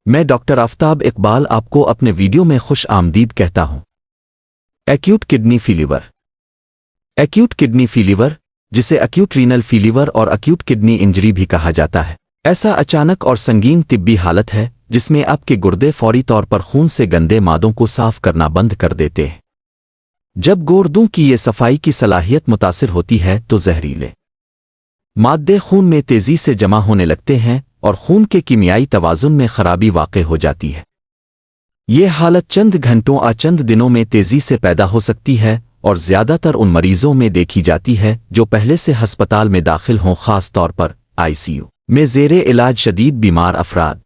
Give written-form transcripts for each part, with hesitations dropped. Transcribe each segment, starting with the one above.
میں ڈاکٹر آفتاب اقبال آپ کو اپنے ویڈیو میں خوش آمدید کہتا ہوں۔ Acute kidney failure. Acute kidney failure, جسے ایکیوٹ رینل فیلیور اور ایکیوٹ کڈنی انجری بھی کہا جاتا ہے، ایسا اچانک اور سنگین طبی حالت ہے جس میں آپ کے گردے فوری طور پر خون سے گندے مادوں کو صاف کرنا بند کر دیتے ہیں۔ جب گردوں کی یہ صفائی کی صلاحیت متاثر ہوتی ہے تو زہریلے مادے خون میں تیزی سے جمع ہونے لگتے ہیں اور خون کے کیمیائی توازن میں خرابی واقع ہو جاتی ہے۔ یہ حالت چند گھنٹوں یا چند دنوں میں تیزی سے پیدا ہو سکتی ہے اور زیادہ تر ان مریضوں میں دیکھی جاتی ہے جو پہلے سے ہسپتال میں داخل ہوں، خاص طور پر ICU میں زیر علاج شدید بیمار افراد۔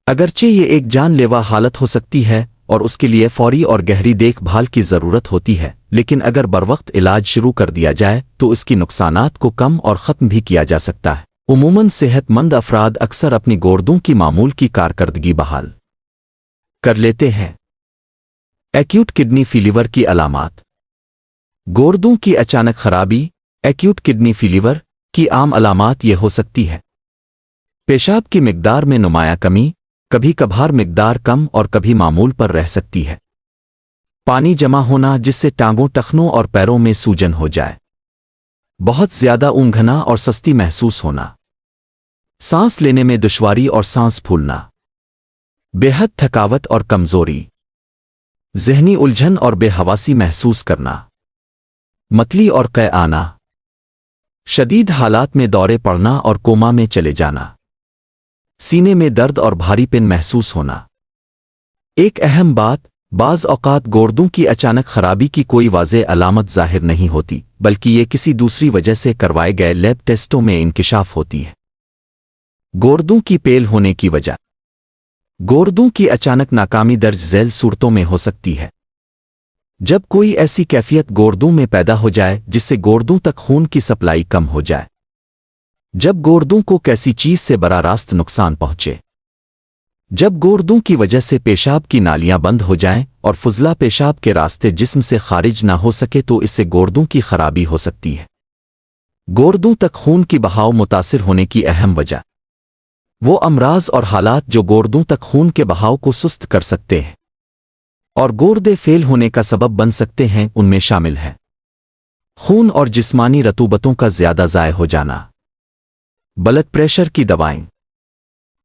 اگرچہ یہ ایک جان لیوا حالت ہو سکتی ہے اور اس کے لیے فوری اور گہری دیکھ بھال کی ضرورت ہوتی ہے، لیکن اگر بروقت علاج شروع کر دیا جائے تو اس کی نقصانات کو کم اور ختم بھی کیا جا سکتا ہے۔ عموماً صحت مند افراد اکثر اپنی گردوں کی معمول کی کارکردگی بحال کر لیتے ہیں۔ ایکیوٹ کڈنی فیلیور کی علامات۔ گردوں کی اچانک خرابی۔ ایکیوٹ کڈنی فیلیور کی عام علامات یہ ہو سکتی ہے: پیشاب کی مقدار میں نمایاں کمی، کبھی کبھار مقدار کم اور کبھی معمول پر رہ سکتی ہے۔ پانی جمع ہونا جس سے ٹانگوں، ٹخنوں اور پیروں میں سوجن ہو جائے۔ بہت زیادہ اونگھنا اور سستی محسوس ہونا۔ سانس لینے میں دشواری اور سانس پھولنا۔ بے حد تھکاوٹ اور کمزوری۔ ذہنی الجھن اور بے حواسی محسوس کرنا۔ متلی اور قے آنا۔ شدید حالات میں دورے پڑنا اور کوما میں چلے جانا۔ سینے میں درد اور بھاری پن محسوس ہونا۔ ایک اہم بات، بعض اوقات گردوں کی اچانک خرابی کی کوئی واضح علامت ظاہر نہیں ہوتی، بلکہ یہ کسی دوسری وجہ سے کروائے گئے لیب ٹیسٹوں میں انکشاف ہوتی ہے۔ گردوں کی پیل ہونے کی وجہ۔ گردوں کی اچانک ناکامی درج ذیل صورتوں میں ہو سکتی ہے: جب کوئی ایسی کیفیت گردوں میں پیدا ہو جائے جس سے گردوں تک خون کی سپلائی کم ہو جائے، جب گردوں کو کسی چیز سے براہ راست نقصان پہنچے، جب گردوں کی وجہ سے پیشاب کی نالیاں بند ہو جائیں اور فضلہ پیشاب کے راستے جسم سے خارج نہ ہو سکے تو اس سے گردوں کی خرابی ہو سکتی ہے۔ گردوں تک خون کی بہاؤ متاثر ہونے کی اہم وجہ۔ وہ امراض اور حالات جو گردوں تک خون کے بہاؤ کو سست کر سکتے ہیں اور گردے فیل ہونے کا سبب بن سکتے ہیں ان میں شامل ہیں: خون اور جسمانی رطوبتوں کا زیادہ ضائع ہو جانا، بلڈ پریشر کی دوائیں،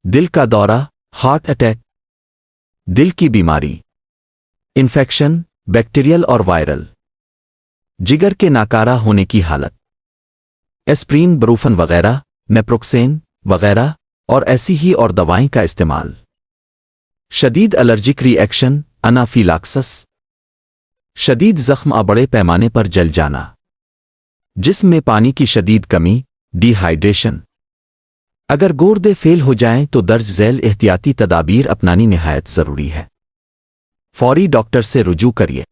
دل کا دورہ، ہارٹ اٹیک، دل کی بیماری، انفیکشن، بیکٹیریل اور وائرل، جگر کے ناکارہ ہونے کی حالت، ایسپرین، بروفن وغیرہ، نیپروکسین وغیرہ اور ایسی ہی اور دوائیں کا استعمال، شدید الرجک ری ایکشن، انافیلاکسس، شدید زخم اور بڑے پیمانے پر جل جانا، جسم میں پانی کی شدید کمی، ڈی ہائیڈریشن۔ اگر گردے فیل ہو جائیں تو درج ذیل احتیاطی تدابیر اپنانی نہایت ضروری ہے۔ فوری ڈاکٹر سے رجوع کریے۔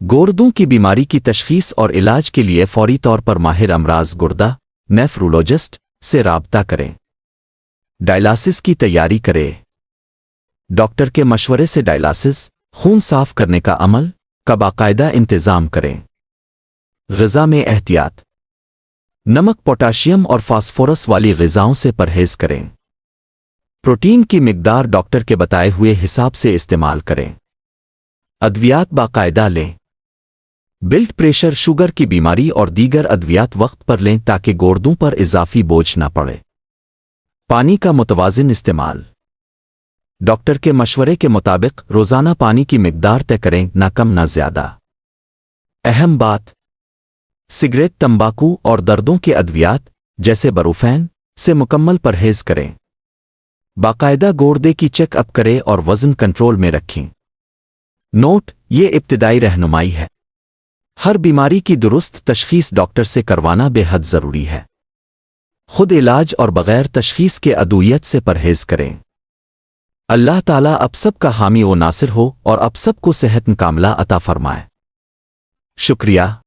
گردوں کی بیماری کی تشخیص اور علاج کے لیے فوری طور پر ماہر امراض گردہ نیفرولوجسٹ سے رابطہ کریں۔ ڈائلاسس کی تیاری کریں۔ ڈاکٹر کے مشورے سے ڈائلاسس، خون صاف کرنے کا عمل، کا باقاعدہ انتظام کریں۔ غذا میں احتیاط۔ نمک، پوٹاشیم اور فاسفورس والی غذاؤں سے پرہیز کریں۔ پروٹین کی مقدار ڈاکٹر کے بتائے ہوئے حساب سے استعمال کریں۔ ادویات باقاعدہ لیں۔ بلڈ پریشر، شوگر کی بیماری اور دیگر ادویات وقت پر لیں تاکہ گردوں پر اضافی بوجھ نہ پڑے۔ پانی کا متوازن استعمال۔ ڈاکٹر کے مشورے کے مطابق روزانہ پانی کی مقدار طے کریں، نہ کم نہ زیادہ۔ اہم بات، سگریٹ، تمباکو اور دردوں کے ادویات جیسے بروفین سے مکمل پرہیز کریں۔ باقاعدہ گردے کی چیک اپ کریں اور وزن کنٹرول میں رکھیں۔ نوٹ: یہ ابتدائی رہنمائی ہے۔ ہر بیماری کی درست تشخیص ڈاکٹر سے کروانا بے حد ضروری ہے۔ خود علاج اور بغیر تشخیص کے ادویات سے پرہیز کریں۔ اللہ تعالیٰ اب سب کا حامی و ناصر ہو اور اب سب کو صحت کاملہ عطا فرمائے۔ شکریہ۔